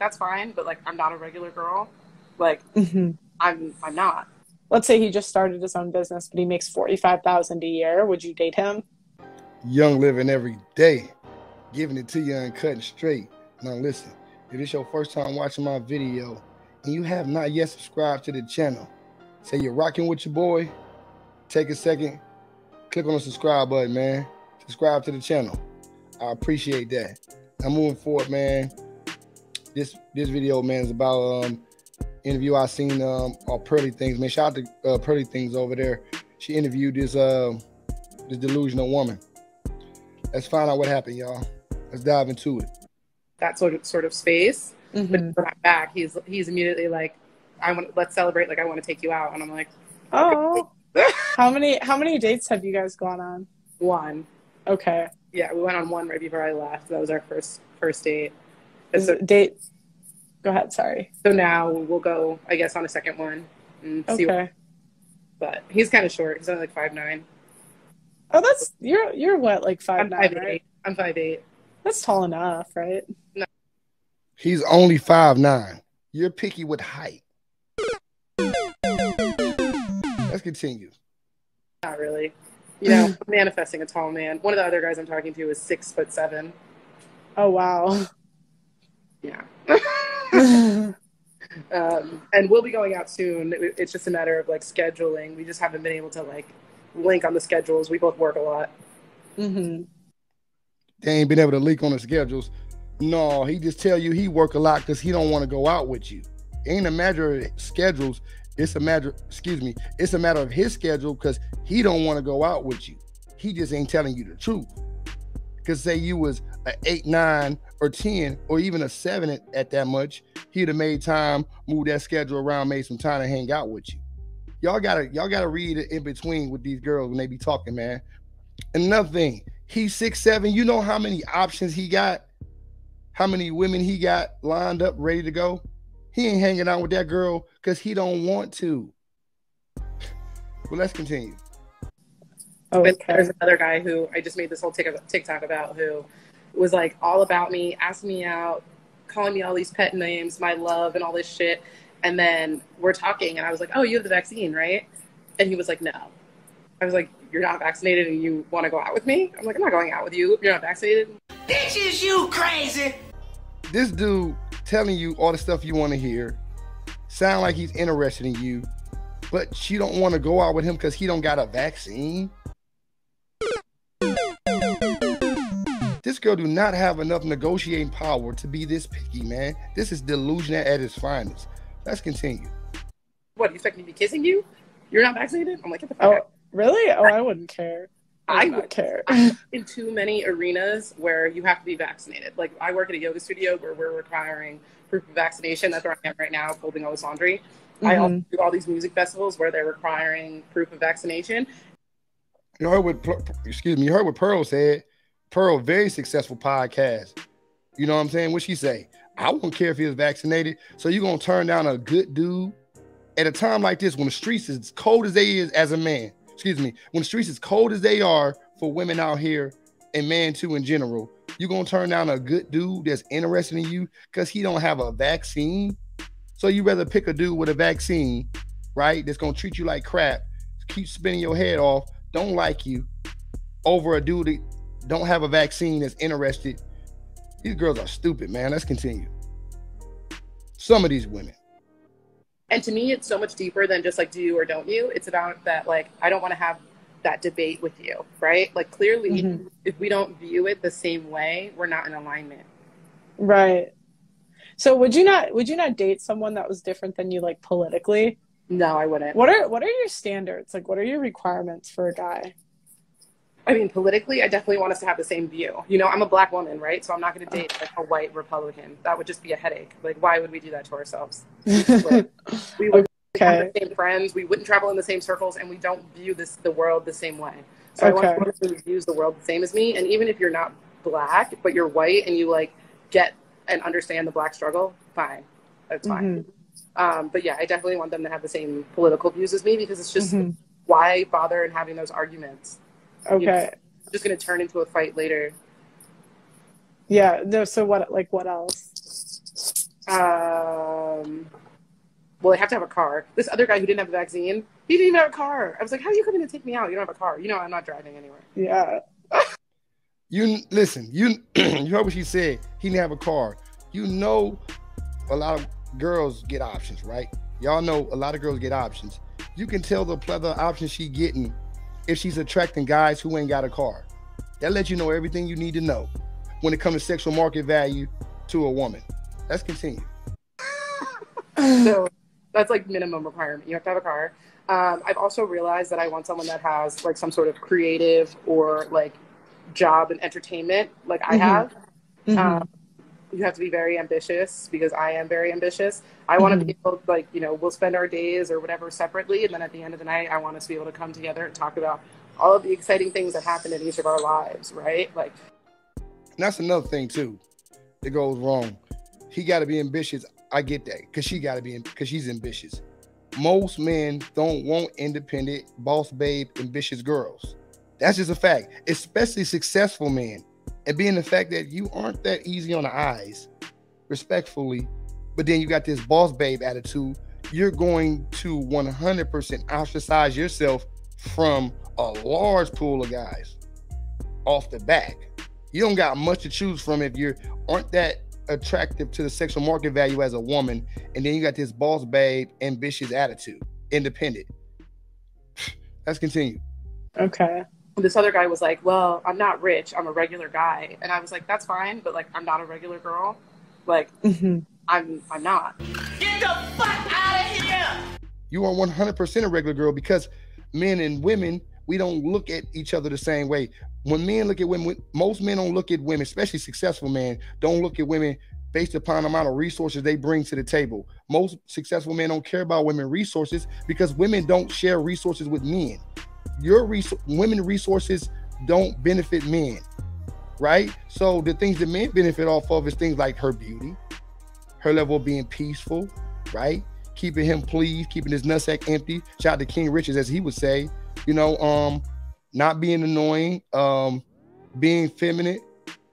that's fine, but like I'm not a regular girl. Like I'm not. Let's say he just started his own business, but he makes 45,000 a year. Would you date him? Young living every day, giving it to you uncut and straight. Now listen, if it's your first time watching my video and you have not yet subscribed to the channel, say you're rocking with your boy, take a second, click on the subscribe button, man. Subscribe to the channel. I appreciate that. Now moving forward, man, this video, man, is about interview I seen on Pearly Things. Man, shout out to Pearly Things over there. She interviewed this delusional woman. Let's find out what happened, y'all. Let's dive into it. That sort of space. But back, he's immediately like, let's celebrate. Like I want to take you out, and I'm like, oh, how many dates have you guys gone on? One. Okay. Yeah, we went on one right before I left. That was our first date. Date. Go ahead. Sorry. So now we'll go, I guess, on a second one and see. Okay. But he's kind of short. He's only like 5'9". Oh, that's you're what, like 5'9", right? I'm 5'8". That's tall enough, right? No. He's only 5'9". You're picky with height. Let's continue. Not really. You know, manifesting a tall man. One of the other guys I'm talking to is 6'7". Oh wow. Yeah. And we'll be going out soon. It's just a matter of like scheduling. We just haven't been able to like link on the schedules. We both work a lot. They ain't been able to link on the schedules. No, he just tell you he work a lot because he don't want to go out with you. It ain't a matter of schedules. It's a matter, it's a matter of his schedule because he don't want to go out with you. He just ain't telling you the truth. Because say you was an 8, 9, or 10, or even a 7 at that much, he'd have made time, moved that schedule around, made some time to hang out with you. Y'all gotta read it in between with these girls when they be talking, man. And another thing, he's 6'7". You know how many options he got? How many women he got lined up, ready to go? He ain't hanging out with that girl because he don't want to. Well, let's continue. Oh, okay. There's another guy who I just made this whole TikTok about, who was like all about me, asking me out, calling me all these pet names, my love, and all this shit. And then we're talking, and I was like, "Oh, you have the vaccine, right?" And he was like, "No." I was like, "You're not vaccinated, and you want to go out with me?" I'm like, "I'm not going out with you if you're not vaccinated." This is you crazy. This dude telling you all the stuff you want to hear, sound like he's interested in you, but you don't want to go out with him because he don't got a vaccine. This girl do not have enough negotiating power to be this picky, man. This is delusion at its finest. Let's continue. What, you expect me to be kissing you? You're not vaccinated? I'm like, get the fuck out. Really? Oh, I wouldn't care. I would not care. In too many arenas where you have to be vaccinated. Like, I work at a yoga studio where we're requiring proof of vaccination. That's where I am right now, folding all this laundry. I also do all these music festivals where they're requiring proof of vaccination. You heard what Pearl said. Pearl, very successful podcast. You know what I'm saying? What she say? I wouldn't care if he was vaccinated. So you're going to turn down a good dude at a time like this when the streets is as cold as they is as a man. When the streets is cold as they are for women out here and men too in general, you're going to turn down a good dude that's interested in you because he don't have a vaccine. So you rather pick a dude with a vaccine, right? That's going to treat you like crap, keep spinning your head off, don't like you, over a dude that don't have a vaccine that's interested. These girls are stupid, man. Let's continue. Some of these women. And to me, it's so much deeper than just like, do you or don't you? It's about that, like, I don't want to have that debate with you, right? Like, clearly, if we don't view it the same way, we're not in alignment. Right. So would you not date someone that was different than you, like, politically? No, I wouldn't. What are your standards? Like, what are your requirements for a guy? I mean, politically, I definitely want us to have the same view. You know, I'm a black woman, right? So I'm not going to date like a white Republican. That would just be a headache. Like, why would we do that to ourselves? Like, we would have the same friends. We wouldn't travel in the same circles, and we don't view the world the same way. So I want someone who views the world the same as me. And even if you're not black, but you're white and you like get and understand the black struggle, fine. That's fine. But yeah, I definitely want them to have the same political views as me, because it's just why bother in having those arguments? Okay. You know, it's just going to turn into a fight later. Yeah. No. So what else? Well, they have to have a car. This other guy who didn't have a vaccine, he didn't even have a car. I was like, how are you coming to take me out? You don't have a car. You know, I'm not driving anywhere. Yeah. You listen, you heard what she said. He didn't have a car. You know, a lot of girls get options, right? Y'all know a lot of girls get options. You can tell the plethora of options she getting if she's attracting guys who ain't got a car. That lets you know everything you need to know when it comes to sexual market value to a woman. Let's continue. So that's like minimum requirement. You have to have a car. I've also realized that I want someone that has like some sort of creative or like job and entertainment like I have. You have to be very ambitious because I am very ambitious. I want to be able to, like, you know, we'll spend our days or whatever separately. And then at the end of the night, I want us to be able to come together and talk about all of the exciting things that happen in each of our lives, right? Like, and that's another thing too that goes wrong. He got to be ambitious. I get that because she's ambitious. Most men don't want independent, boss babe, ambitious girls. That's just a fact, especially successful men. And being the fact that you aren't that easy on the eyes, respectfully, but then you got this boss babe attitude, you're going to 100% ostracize yourself from a large pool of guys off the back. You don't got much to choose from if you aren't that attractive to the sexual market value as a woman, and then you got this boss babe, ambitious attitude, independent. Let's continue. Okay. This other guy was like, well, I'm not rich. I'm a regular guy. And I was like, that's fine. But like, I'm not a regular girl. Like, I'm not. Get the fuck out of here! You are 100% a regular girl because men and women, we don't look at each other the same way. When men look at women, most men don't look at women, especially successful men, don't look at women based upon the amount of resources they bring to the table. Most successful men don't care about women resources because women don't share resources with men. Women resources don't benefit men, right? So the things that men benefit off of is things like her beauty, her level of being peaceful, right? Keeping him pleased, keeping his nutsack empty. Shout out to King Richards, as he would say, you know, not being annoying, being feminine,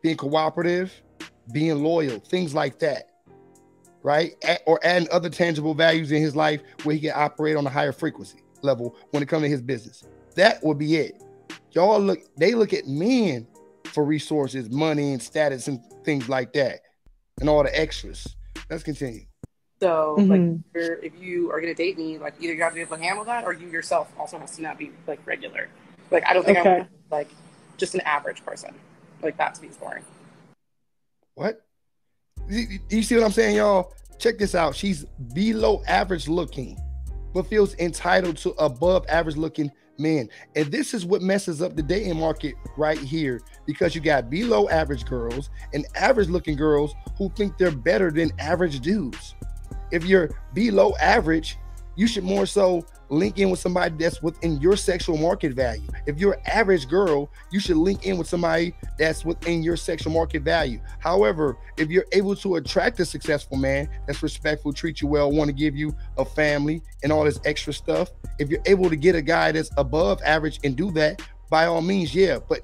being cooperative, being loyal, things like that, right? Or adding other tangible values in his life where he can operate on a higher frequency level when it comes to his business. That would be it. They look at men for resources, money, and status, and things like that, and all the extras. Let's continue. So, like, if you are going to date me, like, either you have to be able to handle that, or you yourself also has to not be, like, regular. Like, I don't think I'm, like, just an average person. Like, that to me is boring. What? You see what I'm saying, y'all? Check this out. She's below average looking, but feels entitled to above average looking men. And this is what messes up the dating market right here, because you got below average girls and average looking girls who think they're better than average dudes. If you're below average, you should more so link in with somebody that's within your sexual market value. If you're an average girl, you should link in with somebody that's within your sexual market value. However, if you're able to attract a successful man that's respectful, treat you well, want to give you a family and all this extra stuff, if you're able to get a guy that's above average and do that, by all means, yeah. But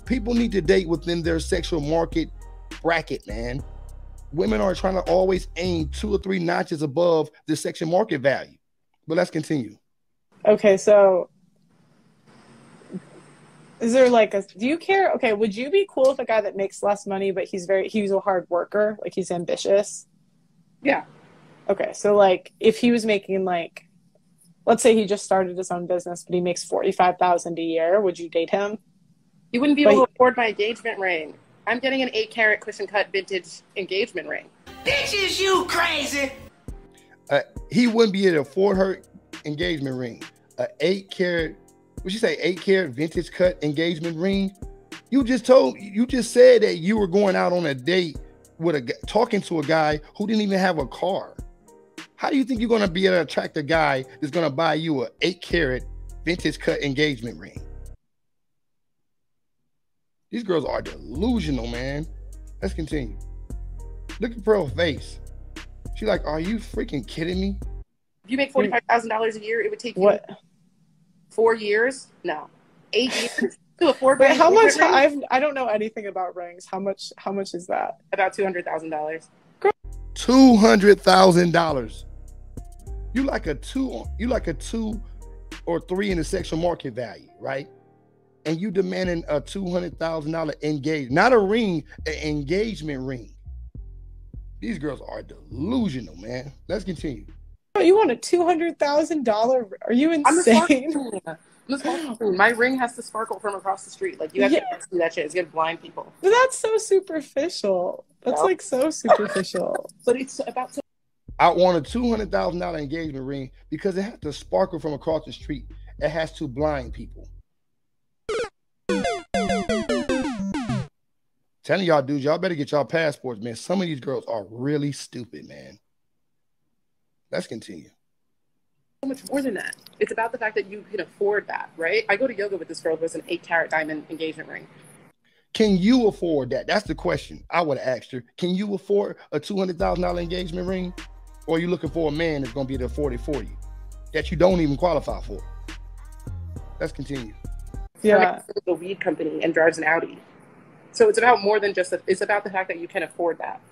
people need to date within their sexual market bracket, man. Women are trying to always aim 2 or 3 notches above the sexual market value. But let's continue. Okay, so is there like do you care? Okay, would you be cool with a guy that makes less money, but he's a hard worker, like he's ambitious? Yeah. Okay, so like if he was making like, let's say he just started his own business, but he makes $45,000 a year, would you date him? He wouldn't be able to afford my engagement ring. I'm getting an 8-carat cushion cut vintage engagement ring. Bitch, is you crazy? He wouldn't be able to afford her engagement ring. 8-carat, what'd you say, 8-carat vintage cut engagement ring? You just said that you were going out on a date with talking to a guy who didn't even have a car. How do you think you're going to be able to attract a guy that's going to buy you a 8-carat vintage cut engagement ring? These girls are delusional, man. Let's continue. Look at Pearl's face. She's like, are you freaking kidding me? If you make $45,000 a year, it would take you 4 years? No. 8 years to afford. Wait, how much? I don't know anything about rings. How much is that? About $200,000. $200,000. You like a two or three in the sexual market value, right? And you demanding a $200,000 engagement, not a ring, an engagement ring. These girls are delusional, man. Let's continue. Oh, you want a $200,000? Are you insane? My ring has to sparkle from across the street. Like, you have to see that shit. It's gonna blind people. But that's so superficial. That's like so superficial. But it's about to. I want a $200,000 engagement ring because it has to sparkle from across the street. It has to blind people. Telling y'all dudes, y'all better get y'all passports, man. Some of these girls are really stupid, man. Let's continue. So much more than that. It's about the fact that you can afford that, right? I go to yoga with this girl who has an 8-carat diamond engagement ring. Can you afford that? That's the question I would have asked her. Can you afford a $200,000 engagement ring? Or are you looking for a man that's going to be able to afford it for you that you don't even qualify for? Let's continue. Yeah. A weed company and drives an Audi. So it's about more than just, it's about the fact that you can afford that.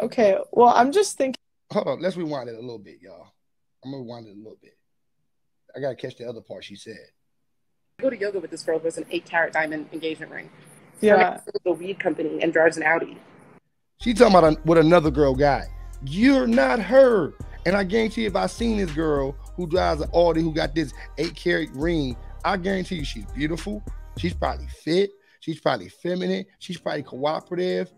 Okay. Well, I'm just thinking. Hold on. Let's rewind it a little bit, y'all. I'm going to rewind it a little bit. I got to catch the other part she said. I go to yoga with this girl who has an 8-carat diamond engagement ring. Yeah. A weed company and drives an Audi. She talking about with another girl guy. You're not her. And I guarantee if I seen this girl who drives an Audi who got this 8-carat ring, I guarantee you she's beautiful. She's probably fit. She's probably feminine. She's probably cooperative.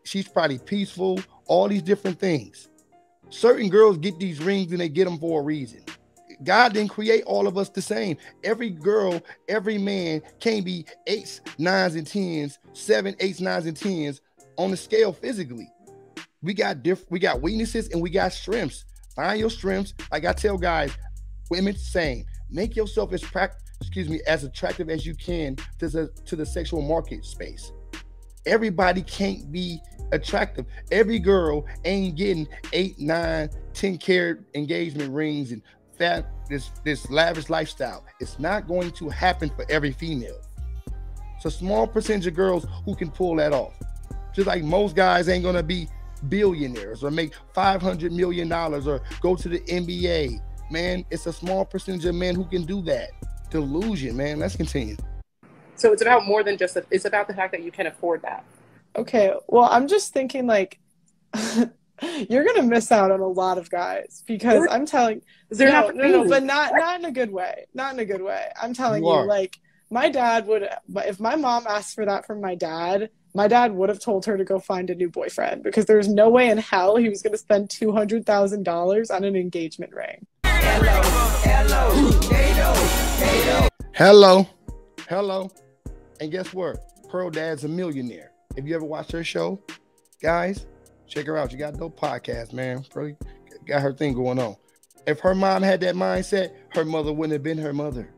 She's probably peaceful. All these different things. Certain girls get these rings and they get them for a reason. God didn't create all of us the same. Every girl, every man can't be 8s, 9s, and 10s, 7, 8s, 9s, and 10s on the scale physically. We got weaknesses and we got strengths. Find your strengths. Like I tell guys, women, same. Make yourself as attractive as you can to the sexual market space. Everybody can't be attractive. Every girl ain't getting 8, 9, 10-carat engagement rings and this lavish lifestyle. It's not going to happen for every female. It's a small percentage of girls who can pull that off. Just like most guys ain't gonna be billionaires or make $500 million or go to the NBA. Man, it's a small percentage of men who can do that. Delusion, man. Let's continue. So it's about more than just, it's about the fact that you can afford that. Okay, well, I'm just thinking like, you're gonna miss out on a lot of guys because I'm telling no, but not in a good way. Not in a good way. I'm telling you, like, my dad would, if my mom asked for that from my dad would have told her to go find a new boyfriend because there's no way in hell he was going to spend $200,000 on an engagement ring. Hello. And guess what? Pearl Dad's a millionaire. If you ever watched her show, guys, check her out. She got a dope podcast, man. Really got her thing going on. If her mom had that mindset, her mother wouldn't have been her mother.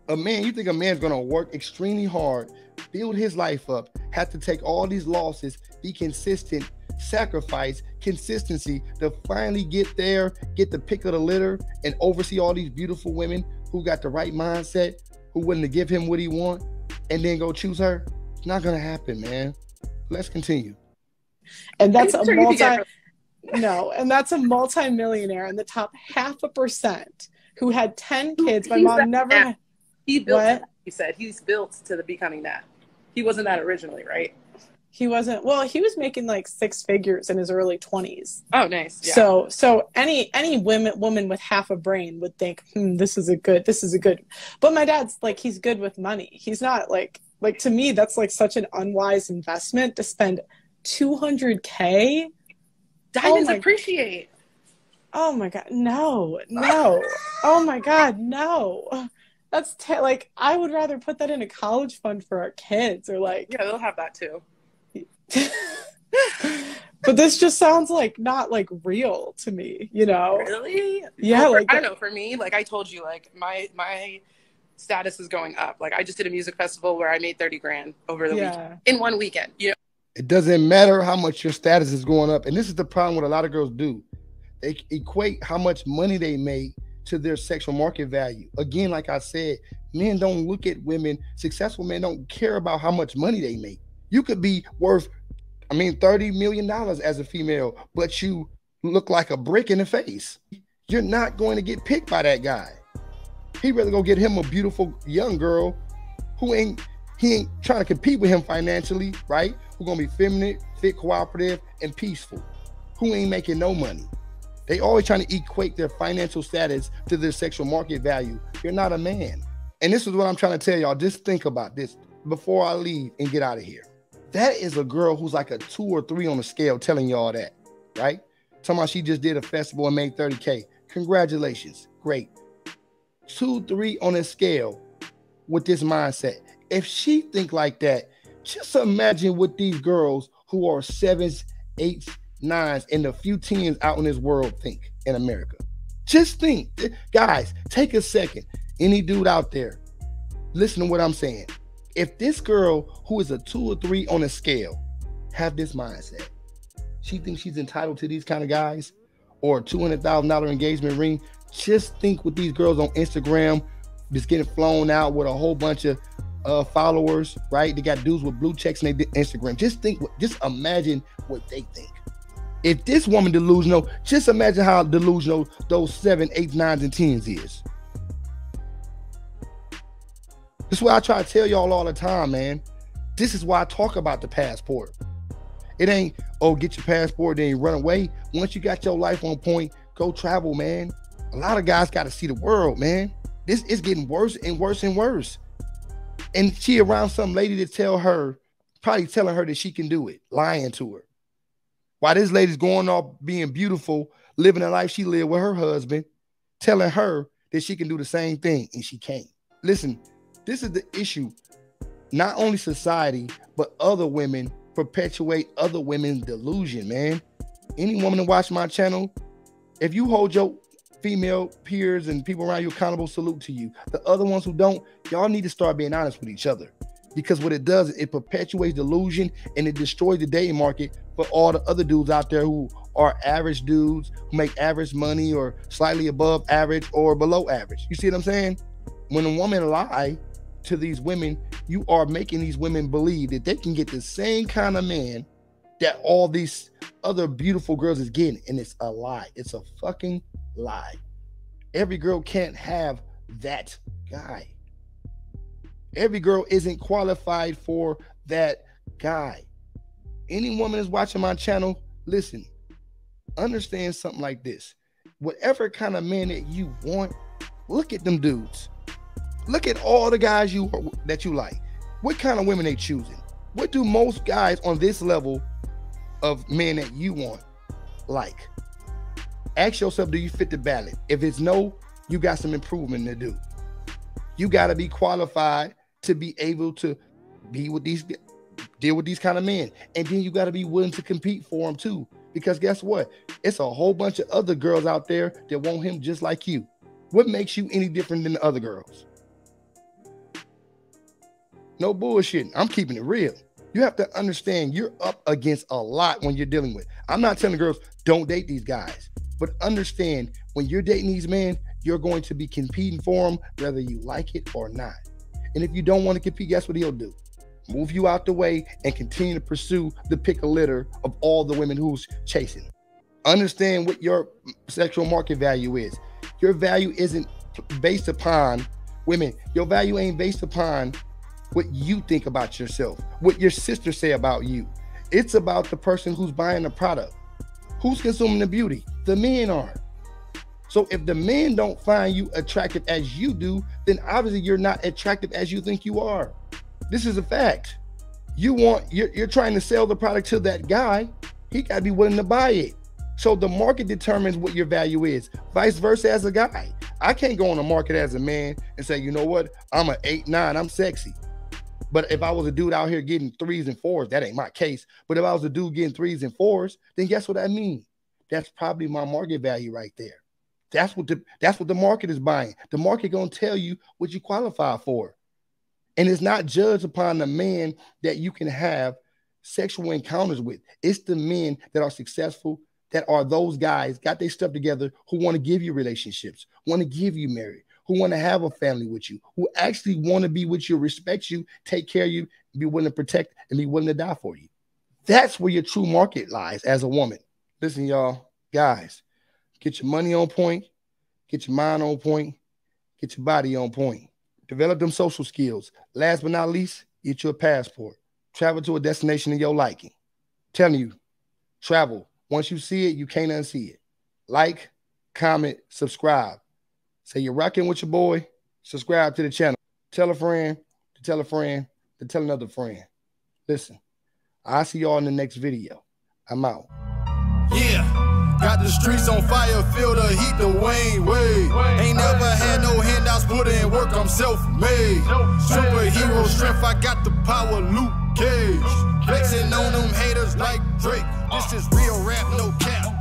You think a man's going to work extremely hard, build his life up, have to take all these losses, be consistent, sacrifice, consistency to finally get there, get the pick of the litter, and oversee all these beautiful women who got the right mindset, who willing to give him what he want, and then go choose her? It's not going to happen, man. Let's continue. And that's that's a multi-millionaire in the top 0.5% who had 10 kids. My mom never. He built. What? He said he's built to becoming that. He wasn't that originally, right? He wasn't. Well, he was making like 6 figures in his early 20s. Oh, nice. Yeah. So any woman with half a brain would think, this is a good. But my dad's like, he's good with money. He's not like to me, that's like such an unwise investment to spend $200K. Diamonds appreciate. Oh my God, no. Oh my God, no. That's like, I would rather put that in a college fund for our kids or like. Yeah, they'll have that too. But this just sounds like not like real to me, you know? Really? Yeah. Well, like I don't know. For me, like I told you, like my status is going up. Like I just did a music festival where I made 30 grand over the weekend in one weekend. You know? It doesn't matter how much your status is going up. And this is the problem what a lot of girls do. They equate how much money they make to their sexual market value. Again, like I said, men don't look at women. Successful men don't care about how much money they make. You could be worth, $30 million as a female, but you look like a brick in the face. you're not going to get picked by that guy. He'd rather go get him a beautiful young girl who he ain't trying to compete with him financially, right? Who's gonna be feminine, fit, cooperative, and peaceful. Who ain't making no money. They always trying to equate their financial status to their sexual market value. You're not a man. And this is what I'm trying to tell y'all. Just think about this before I leave and get out of here. That is a girl who's like a 2 or 3 on the scale telling y'all that, right? Talking about she just did a festival and made 30K. Congratulations. Great. 2, 3 on a scale with this mindset. If she think like that, just imagine what these girls who are 7s, 8s, 9s, and a few 10s out in this world think in America. Just think. Guys, take a second. Any dude out there, listen to what I'm saying. If this girl who is a 2 or 3 on a scale have this mindset, she thinks she's entitled to these kind of guys or a $200,000 engagement ring. Just think with these girls on Instagram just getting flown out with a whole bunch of followers, right? They got dudes with blue checks in their Instagram. Just imagine what they think. If this woman delusional, just imagine how delusional those 7, 8, 9s, and 10s is. This is why I try to tell y'all all the time, man. This is why I talk about the passport. It ain't, oh, get your passport, then you run away. Once you got your life on point, go travel, man. A lot of guys got to see the world, man. This is getting worse and worse and worse. And she around some lady to probably telling her that she can do it, lying to her. While this lady's going off being beautiful, living the life she lived with her husband, telling her that she can do the same thing, and she can't. Listen, this is the issue. Not only society, but other women perpetuate other women's delusion, man. Any woman that watch my channel, if you hold your female peers and people around you accountable, salute to you. The other ones who don't, y'all need to start being honest with each other, because what it does is it perpetuates delusion and it destroys the dating market for all the other dudes out there who are average dudes who make average money or slightly above average or below average. You see what I'm saying? When a woman lie to these women, you are making these women believe that they can get the same kind of man that all these other beautiful girls is getting, and it's a lie. It's a fucking lie. Every girl can't have that guy. Every girl isn't qualified for that guy. Any woman that's watching my channel, listen, understand something like this. Whatever kind of man that you want, look at them dudes. Look at all the guys that you like. What kind of women they choosing? What do most guys on this level of men that you want like? Ask yourself, do you fit the ballot? If it's no, you got some improvement to do. You got to be qualified to be able to deal with these kind of men. And then you got to be willing to compete for them too. Because guess what? It's a whole bunch of other girls out there that want him just like you. What makes you any different than the other girls? No bullshitting. I'm keeping it real. You have to understand you're up against a lot when you're dealing with. I'm not telling girls don't date these guys, but understand when you're dating these men, you're going to be competing for them, whether you like it or not. And if you don't want to compete, guess what he'll do? Move you out the way and continue to pursue the pick a litter of all the women who's chasing. Understand what your sexual market value is. Your value isn't based upon women. Your value ain't based upon what you think about yourself, what your sisters say about you. It's about the person who's buying the product. Who's consuming the beauty? The men are. So if the men don't find you attractive as you do, then obviously you're not attractive as you think you are. This is a fact. You're trying to sell the product to that guy. He got to be willing to buy it. So the market determines what your value is. Vice versa as a guy. I can't go on the market as a man and say, you know what? I'm an 8, 9, I'm sexy. But if I was a dude out here getting 3s and 4s, that ain't my case. But if I was a dude getting 3s and 4s, then guess what I mean? That's probably my market value right there. That's what the market is buying. The market gonna tell you what you qualify for. And it's not judged upon the man that you can have sexual encounters with. It's the men that are successful, that are those guys, got their stuff together, who want to give you relationships, want to give you married, who want to have a family with you, who actually want to be with you, respect you, take care of you, be willing to protect, and be willing to die for you. That's where your true market lies as a woman. Listen, y'all, guys, get your money on point, Get your mind on point. Get your body on point. Develop them social skills. Last but not least, get you a passport. Travel to a destination in your liking. Telling you, travel. Once you see it, you can't unsee it. Like, comment, subscribe. Say you're rocking with your boy. Subscribe to the channel. Tell a friend, to tell a friend, to tell another friend. Listen, I'll see y'all in the next video. I'm out. Yeah, got the streets on fire, feel the heat, the Wayne way. Ain't never had no handouts, put in work, I'm self-made. Superhero strength, I got the power, Luke Cage. Flexing on them haters like Drake. This is real rap, no cap.